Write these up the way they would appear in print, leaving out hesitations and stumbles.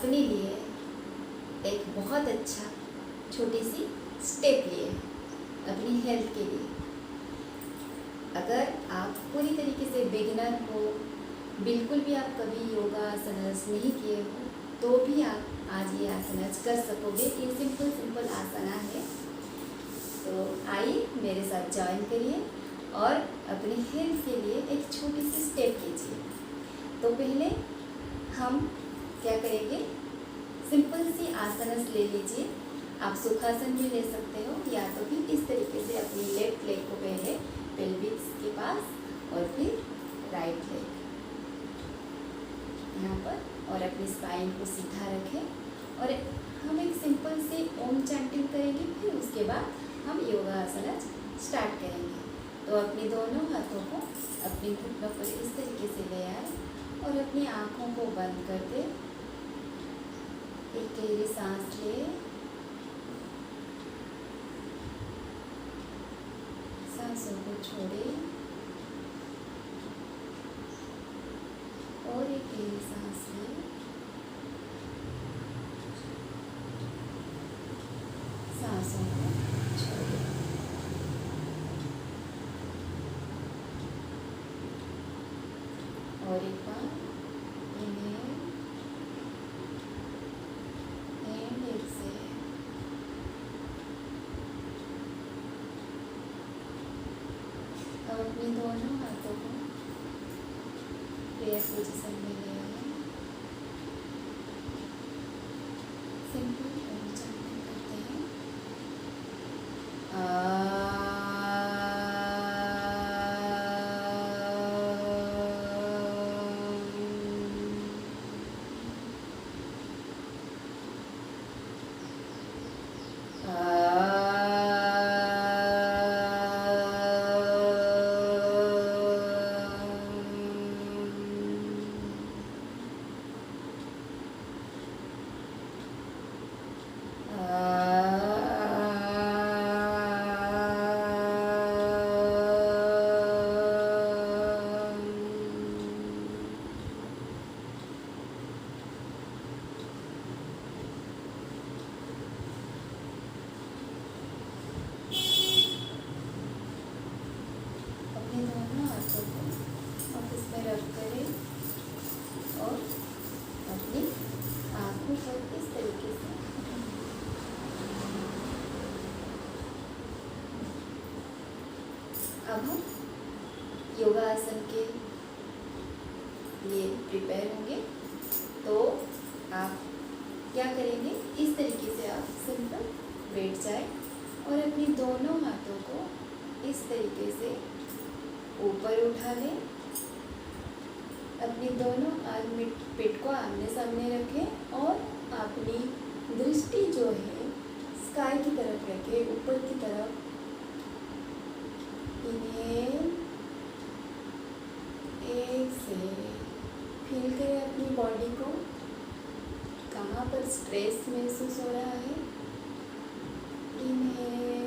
अपने लिए एक बहुत अच्छा छोटी सी स्टेप लिए अपनी हेल्थ के लिए। अगर आप पूरी तरीके से बिगिनर हो, बिल्कुल भी आप कभी योगा आसनास नहीं किए हो, तो भी आप आज ये आसनास कर सकोगे। ये सिंपल आसना है। तो आइए मेरे साथ ज्वाइन करिए और अपनी हेल्थ के लिए एक छोटी सी स्टेप कीजिए। तो पहले हम क्या करेंगे, सिंपल सी आसनस ले लीजिए। आप सुखासन भी ले सकते हो, या तो फिर इस तरीके से अपनी लेफ्ट लेग को पहले पेल्विक्स के पास और फिर राइट लेग यहाँ पर, और अपनी स्पाइन को सीधा रखें और हम एक सिंपल से ओम चैंटिंग करेंगे। फिर उसके बाद हम योगा आसना स्टार्ट करेंगे। तो अपने दोनों हाथों को अपनी घुटनों पर इस तरीके से ले आए और अपनी आँखों को बंद कर दे। एक गहरी सांस ले, सांसों को छोड़े और एक गहरी सांस ले, सांसों को छोड़े। और एक बार इन्हेल एंड एक्सहेल। अब अपने दोनों हाथों को प्रेयर पोजीशन में ले आए। सिंपल ओम चैंटिंग करते हैं। रब करें और अपनी आँखों पर इस तरीके से अब हम योगासन के लिए प्रिपेयर होंगे। तो आप क्या करेंगे, इस तरीके से आप सिंपल बैठ जाए और अपनी दोनों हाथों को इस तरीके से ऊपर उठा लें। अपनी दोनों पेट को आमने सामने रखें और अपनी दृष्टि जो है स्काई की तरफ रखें, ऊपर की तरफ। Inhale exhale. फील करें अपनी बॉडी को, कहाँ पर स्ट्रेस महसूस हो रहा है। Inhale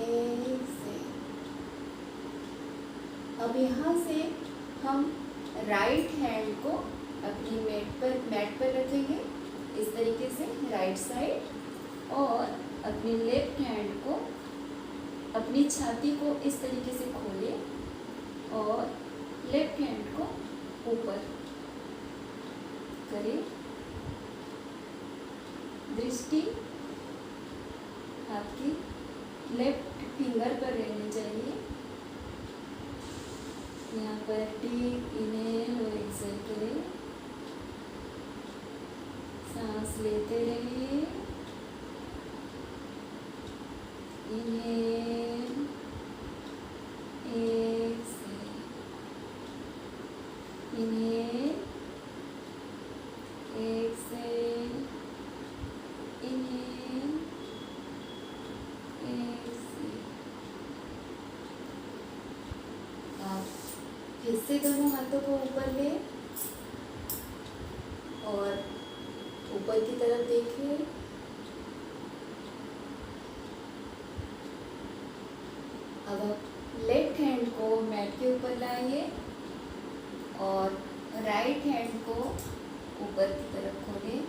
exhale. अब यहाँ से हम राइट हैंड को अपनी मैट पर रखेंगे इस तरीके से राइट साइड, और अपनी लेफ्ट हैंड को अपनी छाती को इस तरीके से खोले और लेफ्ट हैंड को ऊपर करें। दृष्टि आपकी लेफ्ट फिंगर पर रहनी चाहिए। यहाँ पर डीप इनहेल और एक्सहेल करें। सांस लेते रहिए। Inhale exhale, inhale exhale, inhale exhale. आप फिर से दोनों हाथों को ऊपर ले और ऊपर की तरफ देखिए। अब आप लेफ्ट हैंड को मैट के ऊपर लाइए और राइट हैंड को ऊपर की तरफ खोलें।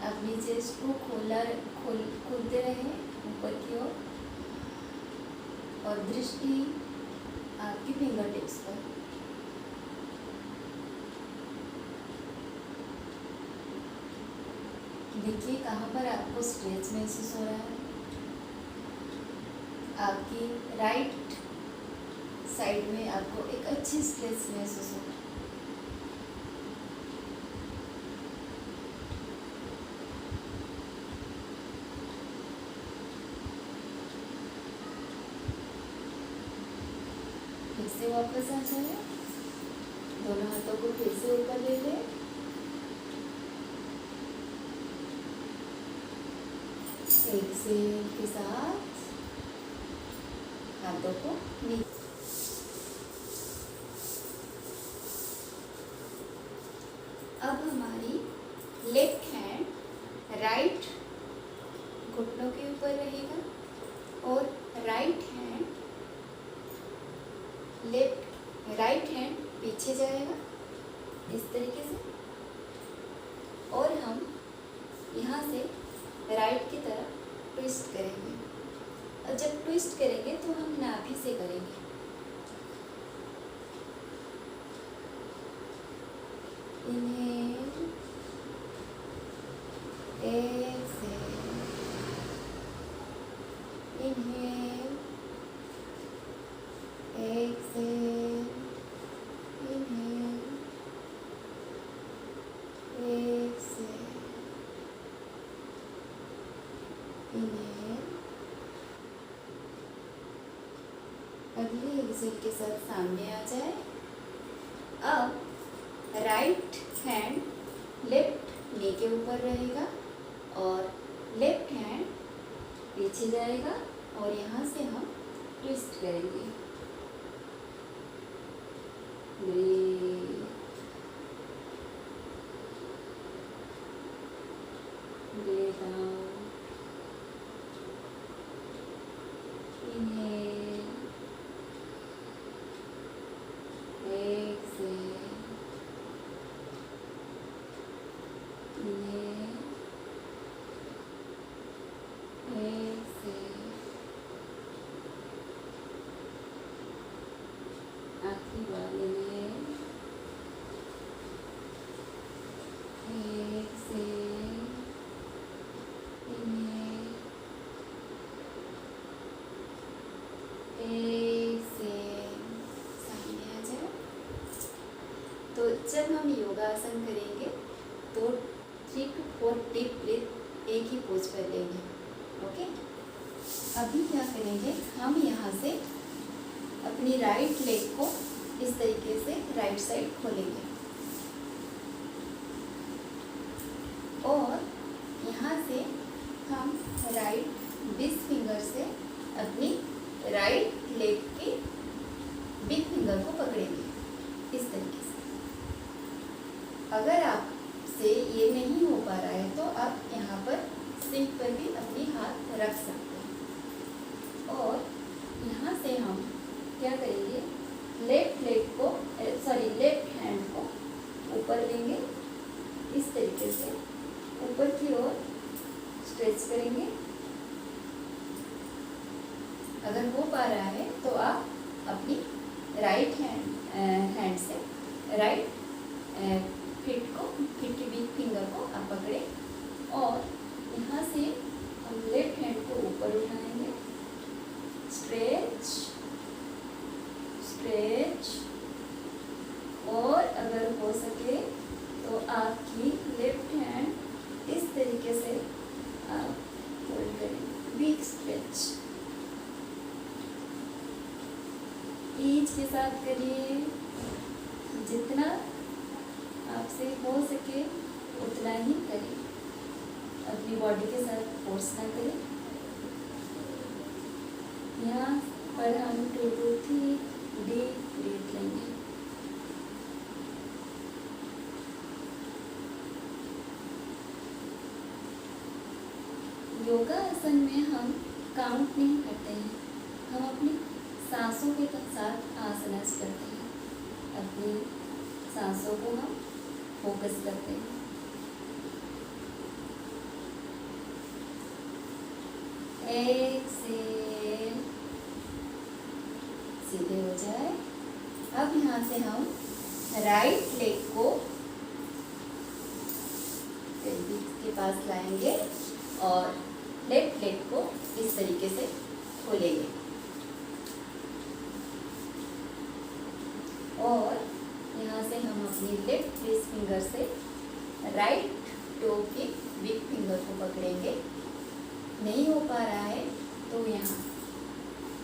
अपनी चेस्ट को खोलते रहें ऊपर की ओर और दृष्टि आपकी फिंगर टिप्स पर। देखिए कहाँ पर आपको स्ट्रेच महसूस हो रहा है। आपकी राइट साइड में आपको एक अच्छी स्ट्रेच महसूस हो रहा है। फिर से वापस आ जाए, दोनों हाथों को फिर से ऊपर ले लें। एक्सेल के साथ हाथों को नीचे। अब हमारी लेफ्ट हैंड राइट घुटनों के ऊपर रहेगा और राइट हैंड पीछे जाएगा इस तरीके से। और हम यहाँ से राइट की तरफ ट्विस्ट करेंगे और जब ट्विस्ट करेंगे तो हम नाभि से करेंगे। Inhale, exhale, inhale, exhale, inhale, exhale, inhale. अगले एक्सेल के साथ सामने आ जाए। अब राइट हैंड लेफ्ट नी के ऊपर रहेगा और लेफ्ट हैंड पीछे जाएगा और यहाँ से हम ट्विस्ट करेंगे। Breath out, inhale, exhale, inhale, exhale. आखिरी बार इनहेल, एक्सेल, इनहेल, एक्सेल। सामने आ जाए। तो जब हम योगासन करेंगे तो 3 to 4 डीप ब्रीथ एक ही पोज पर लेंगे। ओके, अभी क्या करेंगे, हम यहाँ से अपनी राइट लेग को इस तरीके से राइट साइड खोलेंगे और यहाँ से हम राइट 20 फिंगर से अपनी राइट लेग की बिग फिंगर को पकड़ेंगे इस तरीके से। अगर आपसे ये नहीं हो पा रहा है तो आप यहाँ पर सिंक पर भी अपनी हाथ रख सकते हैं। और यहाँ से हम क्या करेंगे, लेफ्ट हैंड को ऊपर लेंगे इस तरीके से, ऊपर की ओर स्ट्रेच करेंगे। अगर हो पा रहा है तो आप अपनी राइट हैंड से राइट फिट की बिग फिंगर को आप पकड़ें और यहाँ से हम लेफ्ट हैंड को ऊपर उठाएंगे। Stretch stretch. और अगर हो सके तो आपकी लेफ्ट हैंड इस तरीके से आप होल्ड करें। बिग स्ट्रेच ईच के साथ करिए, जितना आपसे हो सके उतना ही करें, अपनी बॉडी के साथ फोर्स ना करें। यहाँ पर हम 2 to 3 डीप ब्रीथ लेंगे। योगा आसन में हम काउंट नहीं करते हैं, हम अपनी सांसों के साथ आसनास करते हैं। अपनी सांसों को हम फोकस करते हैं। एक्सेल, सीधे हो जाए। अब यहाँ से हम राइट लेग को पेल्विस के पास लाएंगे और लेफ्ट लेग को इस तरीके से खोलेंगे और यहाँ से हम अपनी लेफ्ट प्लेस फिंगर से राइट टो की बिग फिंगर को पकड़ेंगे। नहीं हो पा रहा है तो यहाँ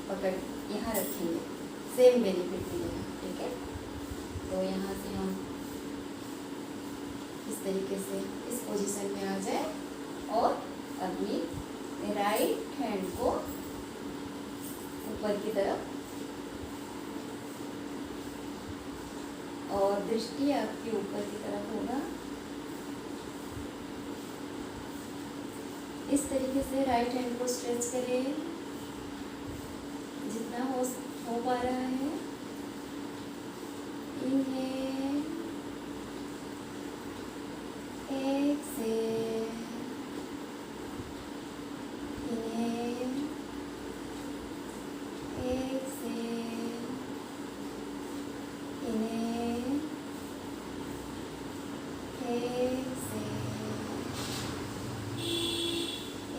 पकड़ यहाँ रखेंगे, सेम बेनिफिट मिलेगा। ठीक है, तो यहाँ से हम इस तरीके से इस पोजीशन में आ जाए और अपनी राइट हैंड को ऊपर की तरफ और दृष्टि आपकी ऊपर की तरफ होगा। इस तरीके से राइट हैंड को स्ट्रेच करें जितना हो पा रहा है। Inhale, exhale, inhale, exhale, inhale, exhale.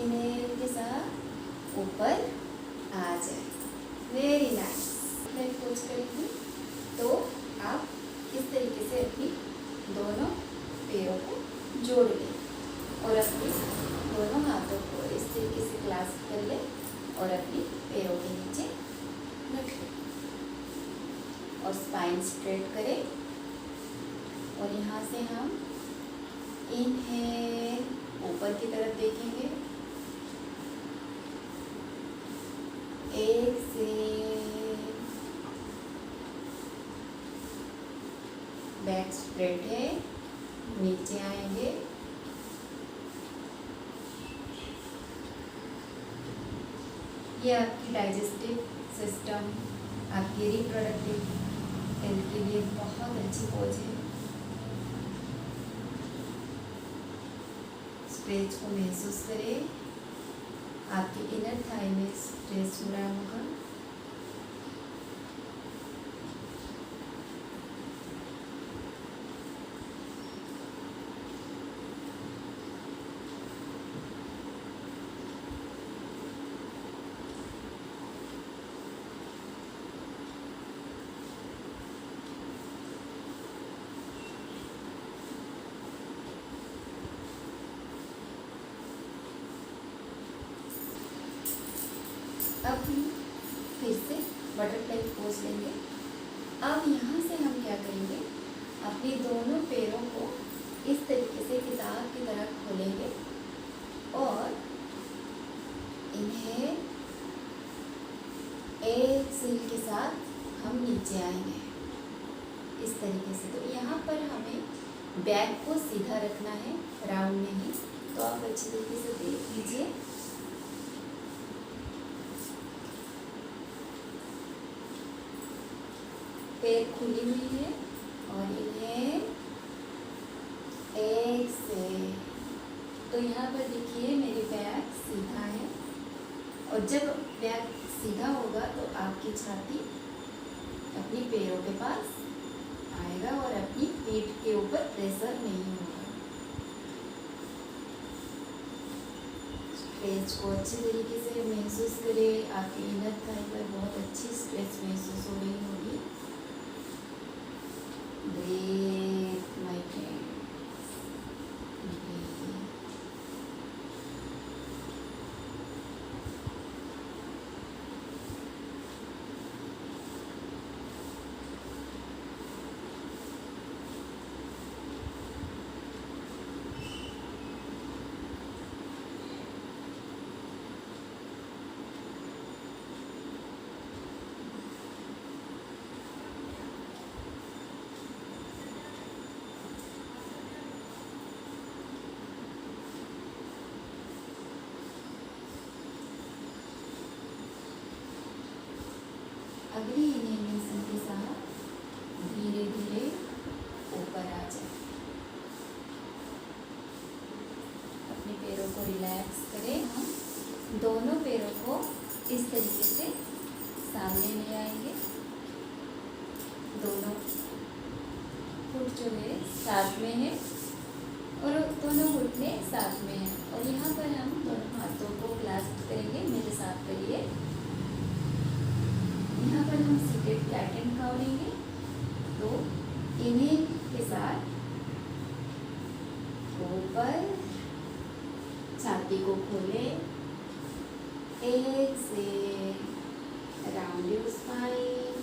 Inhale के साथ ऊपर आ जाए। Very nice. लेग पोज करेंगे तो आप इस तरीके से अपनी दोनों पैरों को जोड़ लें और अपने दोनों हाथों को इस तरीके से क्लास्प कर लें और अपनी पैरों के नीचे रख लें और स्पाइन स्ट्रेट करें। और यहाँ से हम इनहेल ऊपर की तरफ देखेंगे, एक्सेल, बैक स्ट्रेट है, नीचे आएंगे, ये आपकी डाइजेस्टिव सिस्टम, आपकी रिप्रोडक्टिव हेल्थ के लिए बहुत अच्छी पोज है। स्ट्रेच को महसूस करें, आपके इनर थाई में स्ट्रेच हो रहा होगा। अब हम फिर से बटरफ्लाई पोज लेंगे। अब यहाँ से हम क्या करेंगे, अपने दोनों पैरों को इस तरीके से किताब की तरह खोलेंगे और इन्हें एक्सेल के साथ हम नीचे आएंगे इस तरीके से। तो यहाँ पर हमें बैक को सीधा रखना है, राउंड नहीं। तो आप अच्छी तरीके से देख लीजिए। पैर खुली हुई है और इन्हें एक्सेल। तो यहाँ पर देखिए मेरी बैक सीधा है और जब बैक सीधा होगा तो आपकी छाती अपनी पैरों के पास आएगा और अपनी पीठ के ऊपर प्रेशर नहीं होगा। स्ट्रेच को अच्छे तरीके से महसूस करें। आपके इनर थाई पर बहुत अच्छी स्ट्रेच महसूस हो रही होगी। Breathe, my friends. Breathe. अगली इनहेलेशन के साथ धीरे धीरे ऊपर आ जाए। को रिलैक्स करें। हम दोनों पैरों को इस तरीके से सामने ले आएंगे, दोनों फुट जो है साथ में है और दोनों घुटने साथ में हैं। और यहाँ पर हम दोनों हाथों को क्लास्प करेंगे, मेरे साथ करिए। यहाँ पर हम सीटेड कैट एंड काउ लेंगे। तो इन्हें के साथ ऊपर छाती को खोले, एक से राउंड योर स्पाइन,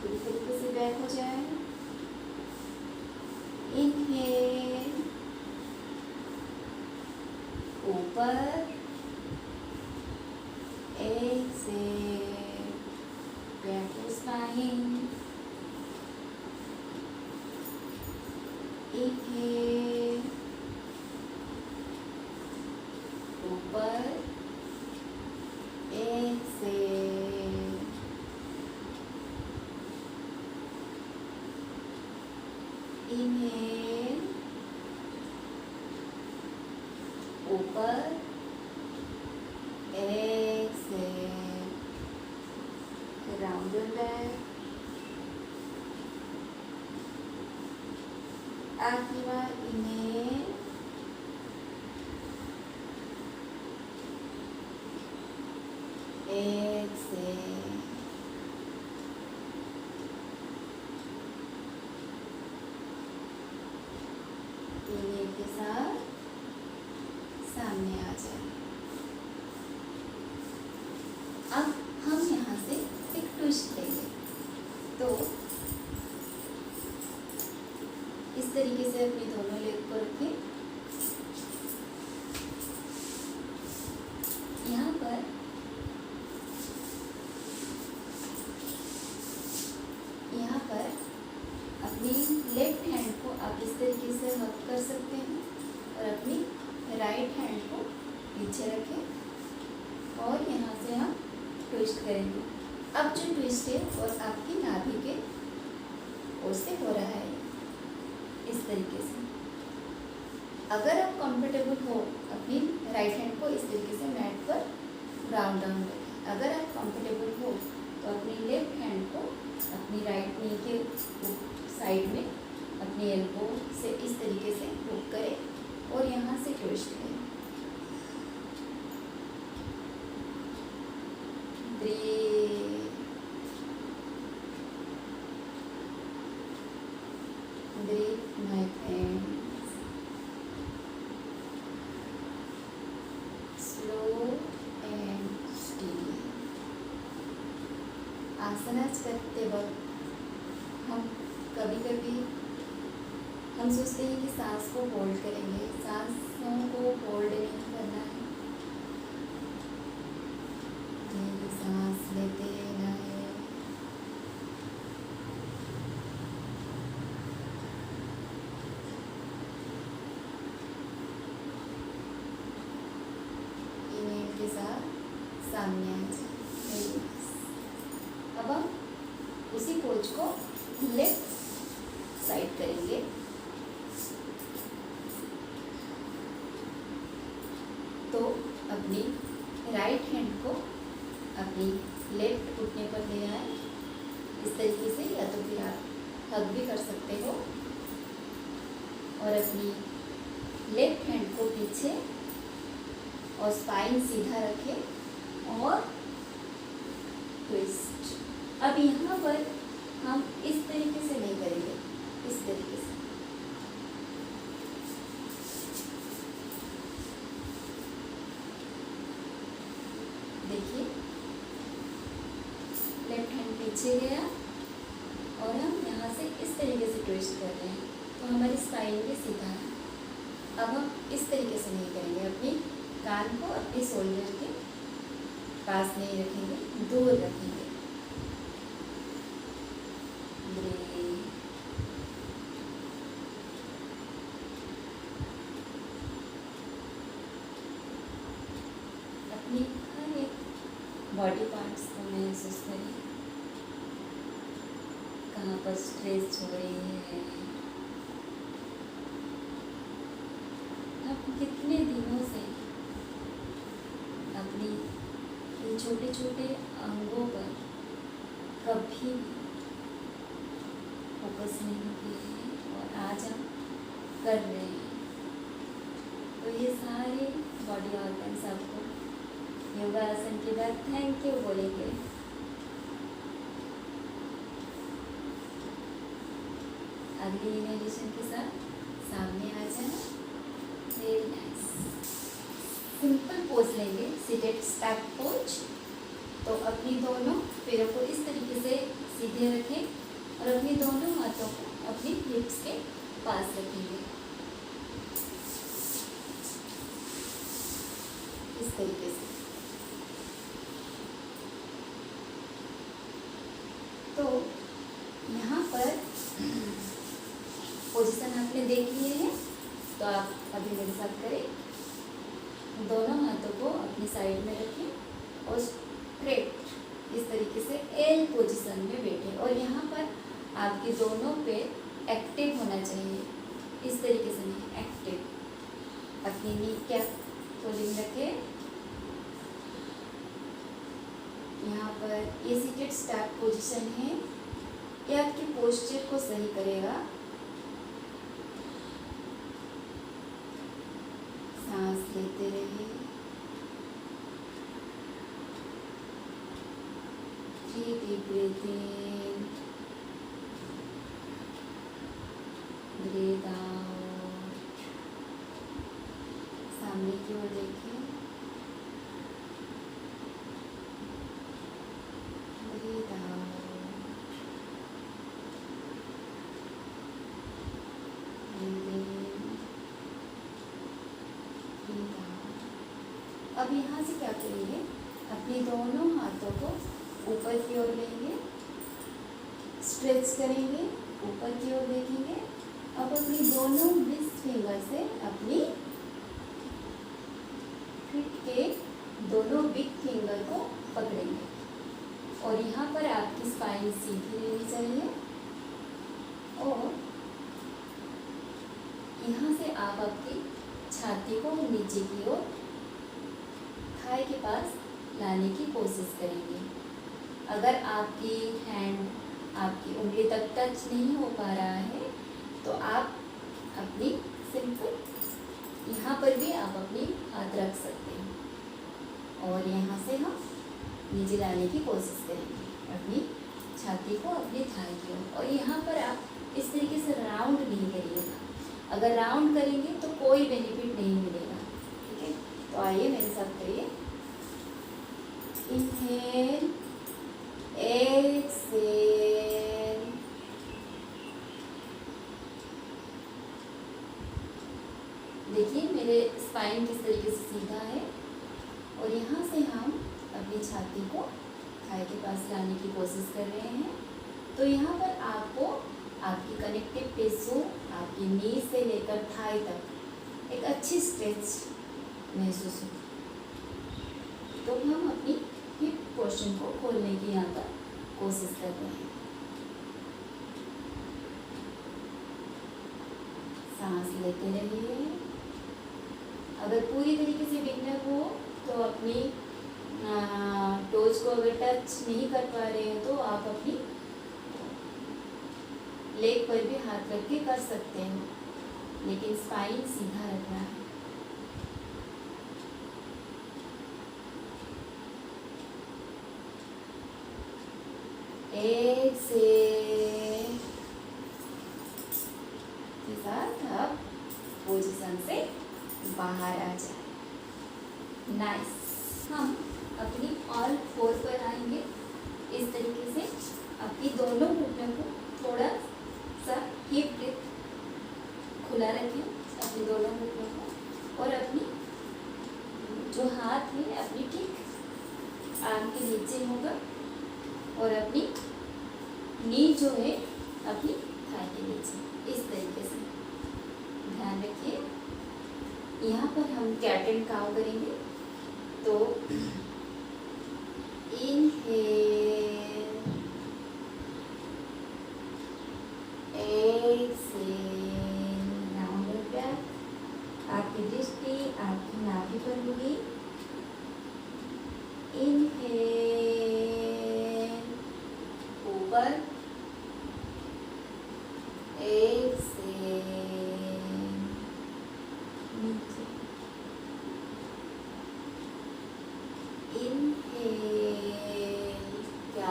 पूरी तरीके से बैक हो जाए। इनहेल, ऊपर, एक से बैक योर स्पाइन, इनहेल, ऊपर, एक से इनहेल, ऊपर, एक से राउंड योर बैक। आखिरी बार इनहेल, एक से इनहेल के साथ सामने आ जाए। अब हम यहाँ से एक ट्विस्ट लेंगे। तो इस तरीके से अपनी दोनों लेग को रखें। यहाँ पर अपनी लेफ्ट हैंड को आप इस तरीके से हक कर सकते हैं और अपनी राइट हैंड को पीछे रखें और यहाँ से हम ट्विस्ट करेंगे। अब जो ट्विस्ट है वो आपकी नाभि के ओर से हो रहा है, इस तरीके से। अगर आप कंफर्टेबल हो, अपनी राइट हैंड को इस तरीके से मैट पर राउंड डाउन रखें। अगर आप कंफर्टेबल हो तो अपनी लेफ्ट हैंड को अपनी राइट नी के साइड में अपनी एल्बो से इस तरीके से हुक करें और यहाँ से ट्विस्ट करें। Breathe my friends, slow and steady. आसनास करते वक्त कभी कभी हम सोचते हैं कि सांस को होल्ड करेंगे, सांसों को होल्ड नहीं करना है। धीरे सांस लेते रहना है। इनहेल के साथ सामने आ जाए। अब हम उसी पोज को लेफ्ट साइड करेंगे। तो अपनी राइट हैंड को अपनी लेफ्ट घुटने पर ले आए इस तरीके से, या तो फिर आप हग भी कर सकते हो और अपनी लेफ्ट हैंड को पीछे और स्पाइन सीधा रखें और ट्विस्ट। अब यहाँ पर हम इस तरीके से नहीं करेंगे, इस तरीके से। देखिए, लेफ्ट हैंड पीछे गया और हम यहाँ से इस तरीके से ट्विस्ट कर रहे हैं, तो हमारी स्पाइन भी सीधा है। अब हम इस तरीके से नहीं करेंगे, अपनी कान को अपने शोल्डर के पास नहीं रखेंगे, दूर रखेंगे। अपनी हर एक बॉडी पार्ट्स को महसूस करें, कहाँ पर स्ट्रेच हो रही है। अब कितने दिनों से अपनी ये छोटे छोटे अंगों पर कभी भी फोकस नहीं किए हैं और आज हम कर रहे हैं। तो ये सारे बॉडी ऑर्गन्स आपको योगासन के बाद थैंक यू बोलेंगे। अगली इनहेलेशन के साथ सामने आ जाए। Very nice. सिंपल पोज लेंगे, सीटेड स्टैक पोज। तो अपनी दोनों पैरों को इस तरीके से सीधे रखें और अपनी दोनों हाथों को अपनी हिप्स के पास रखेंगे इस तरीके से। तो यहाँ पर पोजीशन आपने देख लिए हैं, तो आप अभी मेरे साथ करें। दोनों हाथों को अपनी साइड में रखें और स्ट्रेट इस तरीके से एल पोजीशन में बैठे और यहाँ पर आपके दोनों पैर एक्टिव होना चाहिए, इस तरीके से नहीं, एक्टिव। अपनी नी कैप फोल्डिंग रखें। यहाँ पर ये सीटेड स्टैक पोजीशन है, ये आपके पोस्चर को सही करेगा। सांस लेते रहिए। 3 deep breath in, breathe out। सामने की ओर देखें। Breathe out। Breathe in, breathe out। अब यहाँ से क्या करेंगे, अपनी दोनों हाथों को ऊपर की ओर लेंगे, स्ट्रेच करेंगे, ऊपर की ओर देखेंगे। अब अपनी दोनों रिस्ट फिंगर से अपनी फिट के दोनों बिग फिंगर को पकड़ेंगे और यहाँ पर आपकी स्पाइन सीधी रहनी चाहिए और यहाँ से आप आपकी छाती को नीचे की ओर थाई के पास लाने की कोशिश करेंगे। अगर आपकी हैंड आपकी उंगली तक टच नहीं हो पा रहा है तो आप अपनी सिंपल यहाँ पर भी आप अपनी हाथ रख सकते हैं और यहाँ से हम नीचे लाने की कोशिश करेंगे अपनी छाती को अपनी थाई की ओर। और यहाँ पर आप इस तरीके से राउंड नहीं करिएगा, अगर राउंड करेंगे तो कोई बेनिफिट नहीं मिलेगा। ठीक है, तो आइए मेरे साथ करिए। Inhale, exhale. देखिए मेरे स्पाइन किस तरीके से सीधा है और यहाँ से हम अपनी छाती को थाई के पास लाने की कोशिश कर रहे हैं। तो यहाँ पर आपको आपकी कनेक्टिव टिश्यू आपकी नी से लेकर थाई तक एक अच्छी स्ट्रेच महसूस हो। तो हम अपनी हिप पोर्शन को खोलने की यहाँ पर कोशिश कर रहे हैं। सांस लेते रहिए। अगर पूरी तरीके से बिगनर हो तो अपनी टोज को अगर टच नहीं कर पा रहे हैं तो आप अपनी लेग पर भी हाथ रख के कर सकते हैं, लेकिन स्पाइन सीधा रखना है। एक्सेल के साथ आप पोजीशन से बाहर आ जाए। नाइस। हम अपनी ऑल फोर पर आएंगे। इस तरीके से अपनी दोनों घुटनों को थोड़ा सा हिप डिप खुला रखें, अपनी दोनों घुटनों को, और अपनी जो हाथ है अपनी ठीक आर्म के नीचे होगा और अपनी नी जो है अपनी थाई के नीचे, इस तरीके से ध्यान रखिए। यहाँ पर हम कैट एंड काउ करेंगे। तो इनहेल, एक्सेल, राउंड बैक। आपकी रिस्ट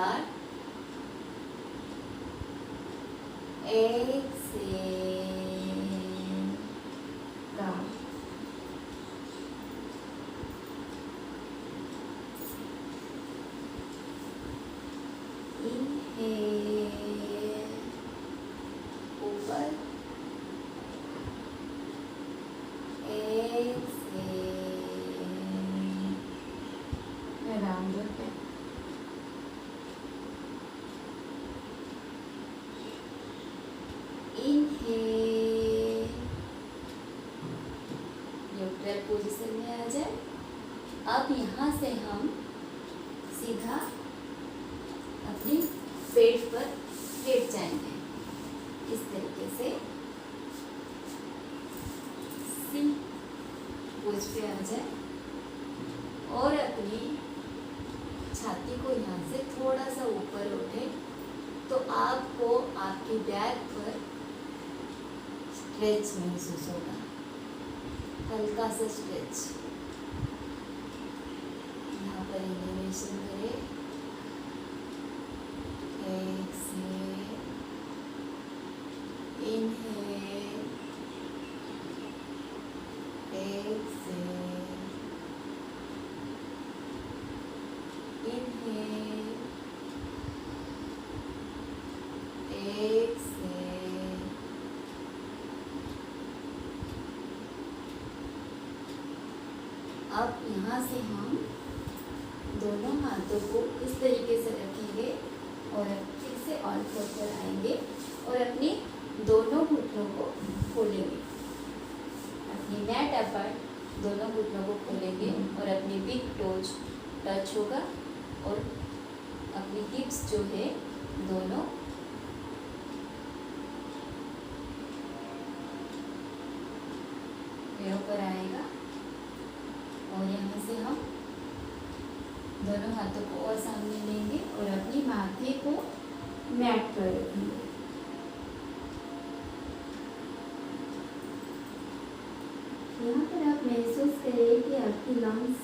बार एक्सेल का इनहेल ऊपर, एक्सेल राउंड पे, इनहेल न्यूट्रल पोजीशन में आ जाए। अब यहाँ से हम सीधा अपनी पेट पर लेट जाएंगे, इस तरीके से सी पोज पे आ जाए और अपनी छाती को यहाँ से थोड़ा सा ऊपर उठे तो आपको आपकी बैक पर स्ट्रेच महसूस होगा, हल्का सा स्ट्रेच। यहाँ पर इनहेलेशन करें, exhale, inhale, exhale, inhale, exhale, अब यहाँ से हम दोनों हाथों को इस तरीके से रखेंगे और फिर से ऑन फोर पर आएंगे और अपने दोनों घुटनों को खोलेंगे, अपनी मैट अपर दोनों घुटनों को खोलेंगे और अपनी बिग टोज टच होगा और अपनी टिप्स जो है दोनों पैरों पर आएगा और यहाँ से हम दोनों हाथों को और सामने लेंगे और अपनी माथे को मैट पर रखेंगे। यहाँ पर आप महसूस करें कि आपकी लंग्स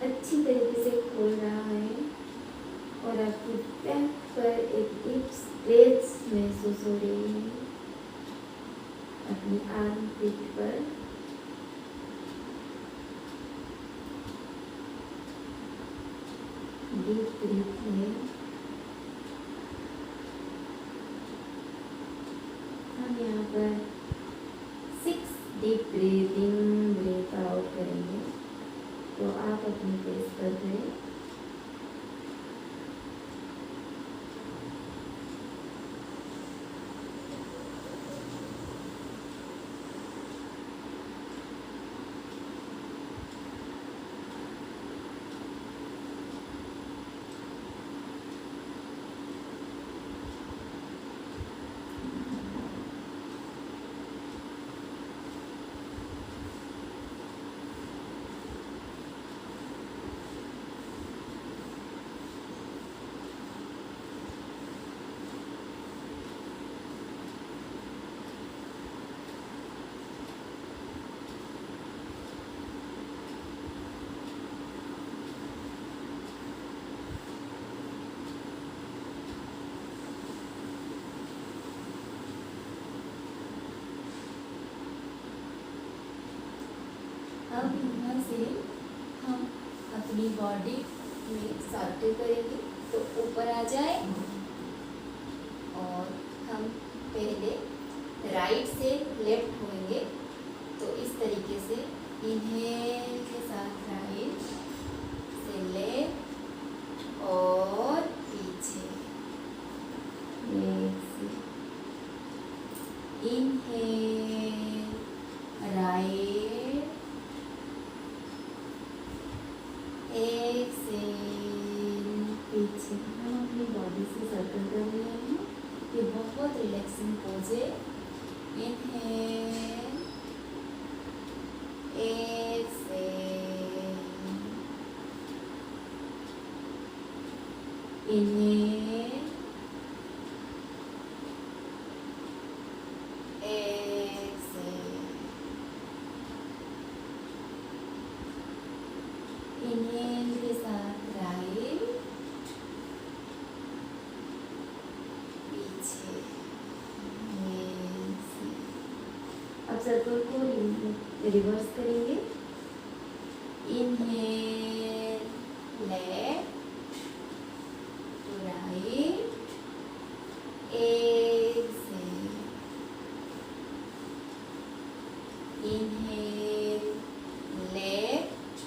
अच्छी तरीके से खोल रहा है और आपकी बैक पर एक डीप स्ट्रेच महसूस हो रही है। अपनी आर्म पीठ पर डीप ब्रीथ लें। हम यहाँ पर 6 डीप ब्रीथिंग ब्रेथ आउट करेंगे, तो आप अपनी फेस पर करें। अब यहाँ से हम अपनी बॉडी में सर्कल करेंगे, तो ऊपर आ जाए और हम पहले राइट से लेफ्ट होंगे, तो इस तरीके से इनहेल के साथ राइट से लेफ्ट और पीछे, इनहेल राइट, एक्सेल पीछे। हम अपनी बॉडी से सर्कल कर रहे हैं, ये बहुत रिलैक्सिंग पोज है। Inhale, exhale, inhale, exhale, inhale के साथ राइट, सर्कल को रिवर्स करेंगे। Inhale left to right, exhale, inhale left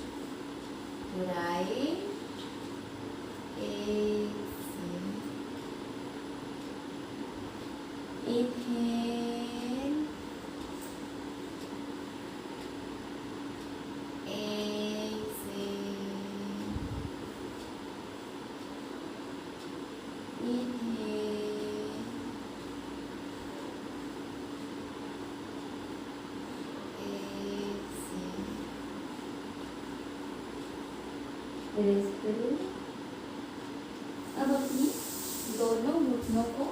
to right, exhale, inhale, exhale, inhale, exhale, rest करें। अब अपनी दोनों घुटनों को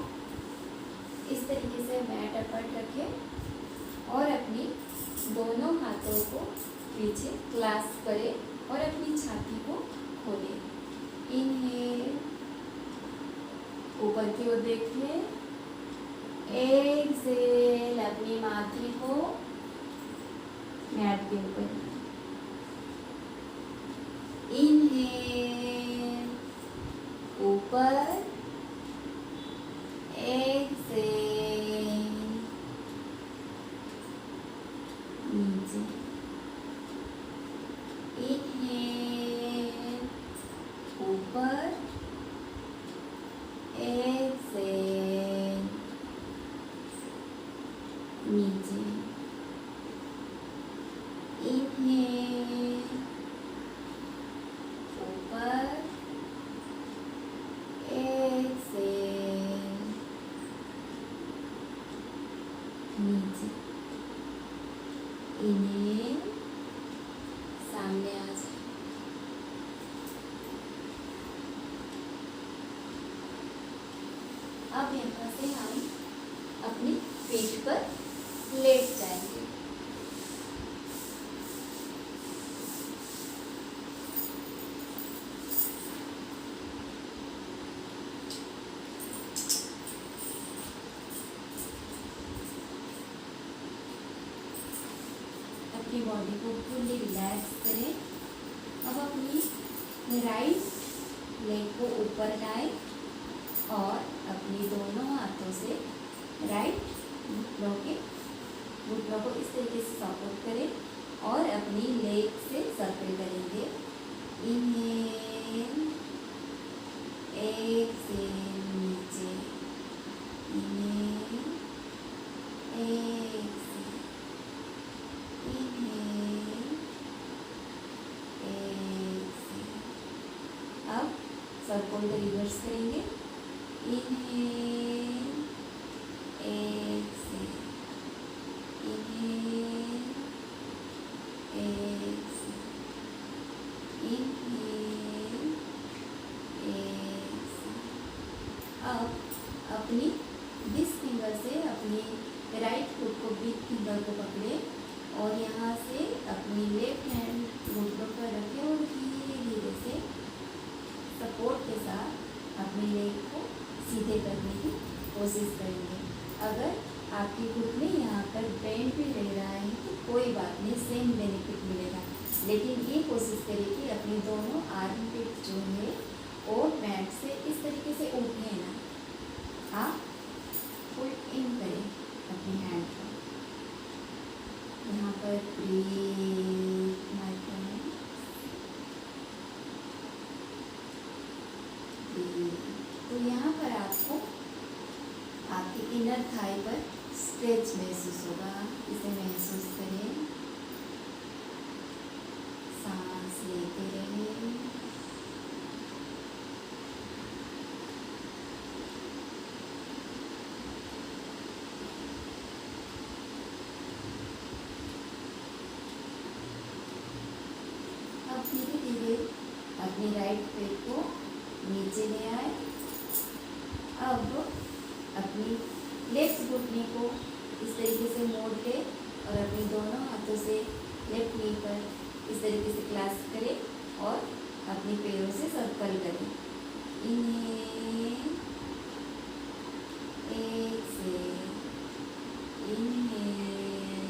इस तरीके से मैट अपर रखें और अपनी दोनों हाथों को पीछे क्लास्प करें और अपनी छाती को खोलें। इनहेल, ऊपर की ओर देखिए। एक्सेल, अपनी माथे को मैट के ऊपर। इनहेल, ऊपर, एक्सेल, नीचे। इनहेल, ऊपर, एक्सेल, नीचे। इनहेल, ऊपर, एक्सेल, नीचे। इन्हेल, सामने आ जाए। अब यहाँ से हम अपनी पीठ पर लेट जाएंगे। अपनी बॉडी को फुल्ली रिलैक्स करें। अब अपनी राइट लेग को ऊपर लाएं और अपनी दोनों हाथों से राइट घुटनों को इस तरीके से सपोर्ट करें और अपनी लेग से सर्कल करेंगे। इनहेल, एक्सेल, नीचे। Inhale, exhale, inhale, exhale. अब सर्कल को रिवर्स करेंगे। Inhale, exhale, inhale, exhale, inhale, exhale. अब अपनी दिस फिंगर से अपनी राइट फुट को बिग फिंगर को पकड़े और यहाँ से अपनी लेफ्ट हैंड घुटनों पर रखें और धीरे धीरे से सपोर्ट के साथ अपनी लेग को सीधे करने की कोशिश करेंगे। अगर आपकी घुटने यहाँ पर बेंड भी रह रहा है तो कोई बात नहीं, सेम बेनिफिट मिलेगा। लेकिन ये कोशिश करें कि अपनी दोनों आर्म पिट जो है वो मैट से इस तरीके से उठे ना। आप पुल इन करें अपनी हैंड को। यहाँ पर ब्रीथ माय फ्रेंड, तो यहाँ पर आपको आपके इनर थाई पर स्ट्रेच महसूस होगा। इसे महसूस करें। सांस लेते रहें। अब धीरे धीरे अपनी राइट पेट को नीचे ले आए। अब अपनी लेफ्ट घुटने को इस तरीके से मोड़ के और अपनी दोनों हाथों से लेफ्ट नी पर इस तरीके से क्लास्प करें और अपने पैरों से सर्कल करें। इनहेल, एक्सेल, इनहेल,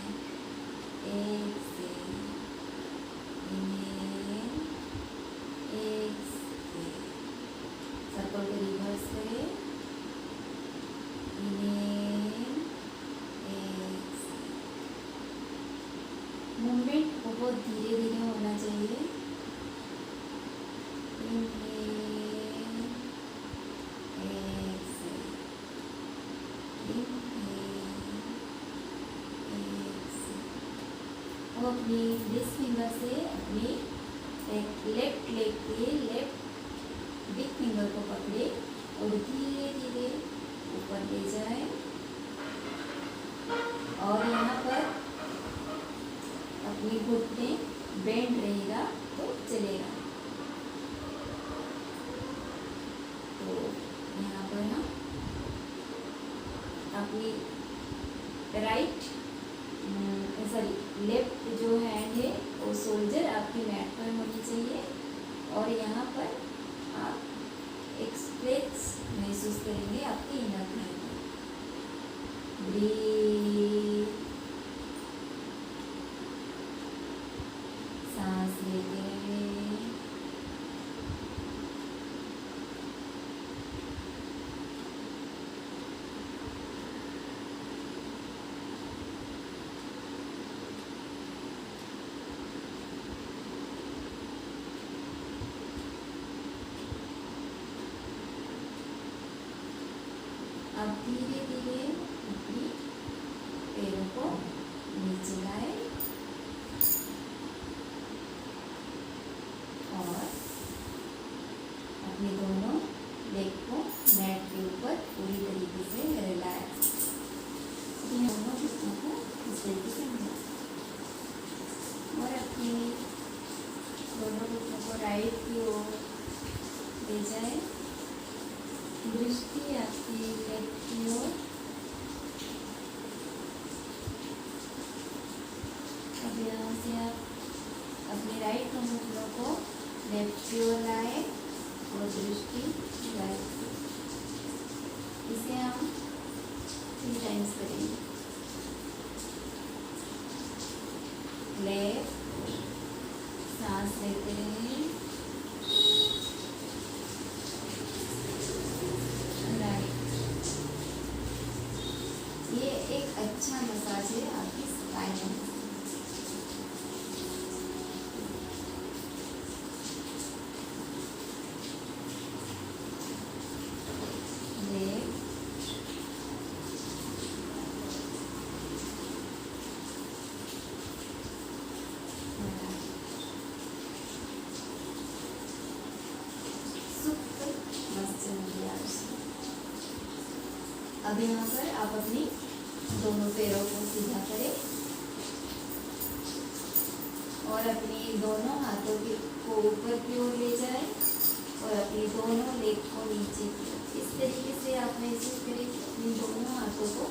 बहुत धीरे धीरे होना चाहिए। अब अपनी दिस फिंगर से अपनी लेफ्ट लेग के लेफ्ट बिग फिंगर को पकड़े और धीरे धीरे ऊपर ले जाए और यहाँ पर अपनी घुटने बेंड रहेगा तो चलेगा। तो यहाँ पर हम अपनी राइट लेफ्ट जो हैंड है वो शोल्डर आपकी मैट पर होनी चाहिए और यहाँ पर आप एक स्ट्रेच महसूस करेंगे आपके इनर थाई में। ब्रीथ, सांस लेते रहे। अब धीरे धीरे अपनी पैरों को नीचे लाए और अपने दोनों लेग को मैट के ऊपर पूरी तरीके से रिलैक्स। दोनों घुटनों को इस तरीके से मिला और अपनी दोनों घुटनों को राइट की ओर ले जाए। दृष्टि आपकी लेफ्ट की ओर। अब यहाँ से आप अपने राइट घुटनों को लेफ्ट की ओर लाए और दृष्टि राइट की। इसे हम 3 टाइम्स करेंगे। लेफ्ट, सांस लेते रहे, एक अच्छा मसाज है आपकी स्पाइन में। अब यहाँ पर आप अपनी दोनों पैरों को सीधा करें और अपनी दोनों हाथों को ऊपर की ओर ले जाए और अपनी दोनों लेग को नीचे की ओर। इस तरीके से आप महसूस करें कि अपनी दोनों हाथों को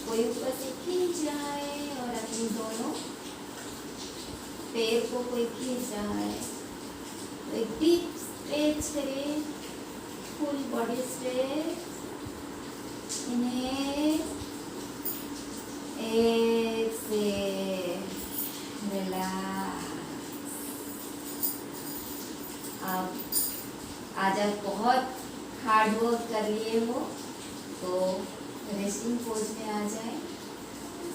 कोई ऊपर से खींच रहा है और अपनी दोनों पैर को कोई खींच रहा है। तो एक डीप स्ट्रेच करें, फुल बॉडी स्ट्रेच। इन्हें एक्सेल, रिलैक्स। अब आज आप बहुत हार्ड वर्क कर लिए हो तो रेस्टिंग पोज में आ जाए।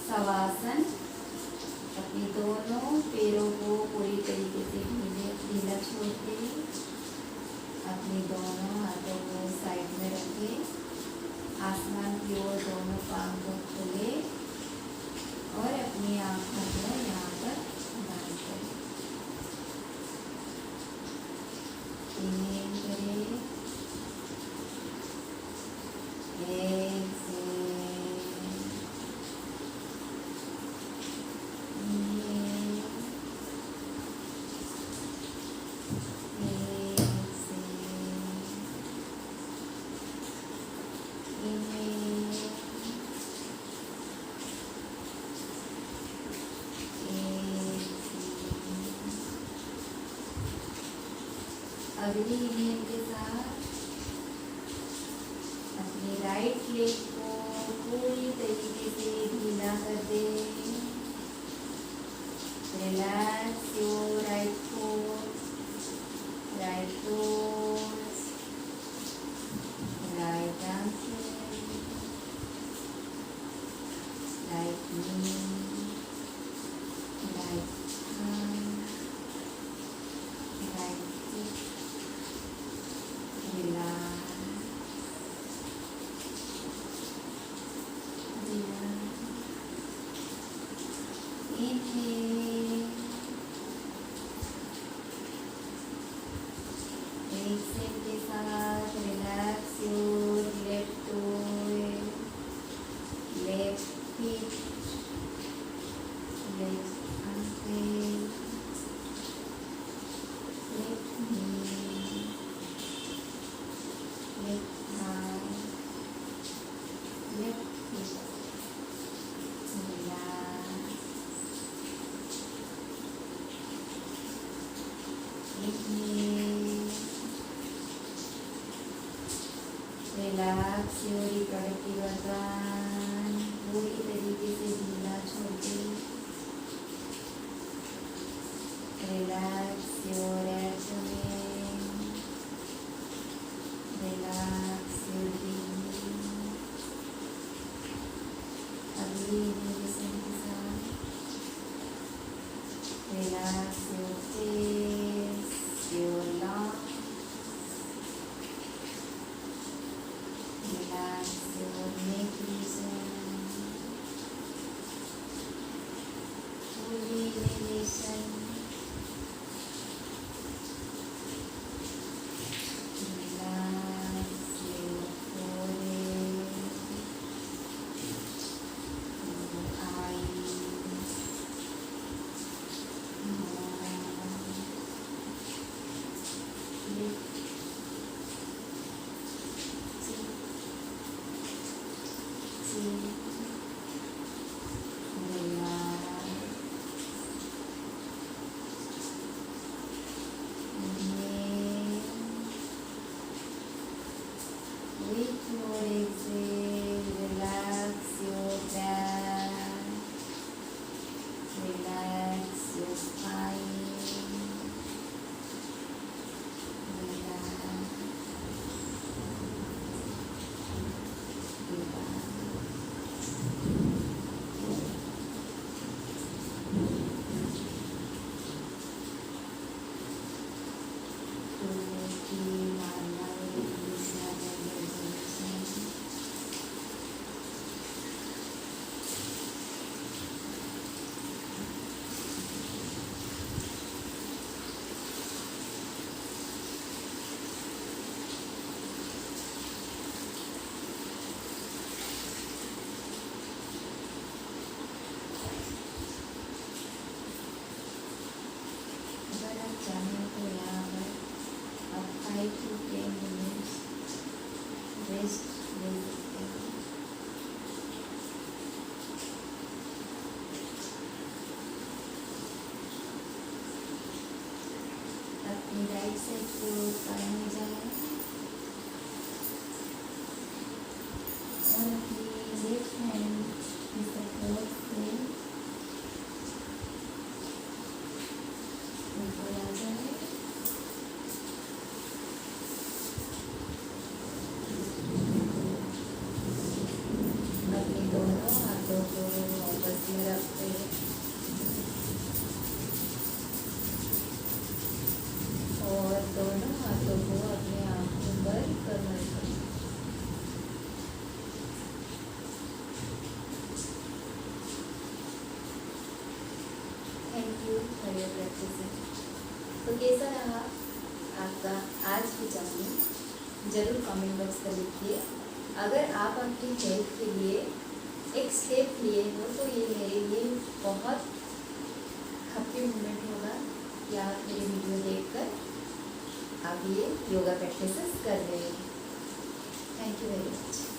शवासन। अपनी दोनों पैरों को पूरी तरीके से ढीला छोड़ते हुए अपनी दोनों हाथों को साइड में रखें। आसमान की ओर दोनों पांव को खोले और अपनी आंखों को यहाँ पर बंद करें। इनहेल करें, एक्सेल, इनहेल, अगली इनहेल के साथ अपनी राइट लेग को पूरी तरीके से ढीला कर दे। Relax your right foot, right toes, right ankle, right knee, right thigh, relax your reproductive organ, पूरी तरीके से ढीला छोड़ दे। Relax your abdomen, relax your breathing. अगली इनहेलेशन के साथ relax your face, your lungs, relax your neck region. Fully inhalation. Relax your forehead, your eyes, lips, with your exhale, relax your back, relax your spine, relax, relax. अगर आप चाहें तो यहाँ पर आप 5 to 10 मिनट्स रेस्ट ले सकते हैं। अपनी राइट साइड को ऊपर हो जाए और अपनी लेफ्ट हैंड की सपोर्ट से ऊपर आ जाए। अपने दोनों हाथों को आपस में रखते और दोनों हाथों को अपने आंखों पर कवर करें। Thank you for your practice. तो कैसा रहा आपका आज की जर्नी, ज़रूर कमेंट बॉक्स पर लिखिए। अगर आप अपनी हेल्थ के लिए एक स्टेप लिए हो तो ये मेरे लिए बहुत हैप्पी मोमेंट होगा कि आप मेरी वीडियो देखकर आप ये योगा प्रैक्टिसेस कर रहे हैं। Thank you very much.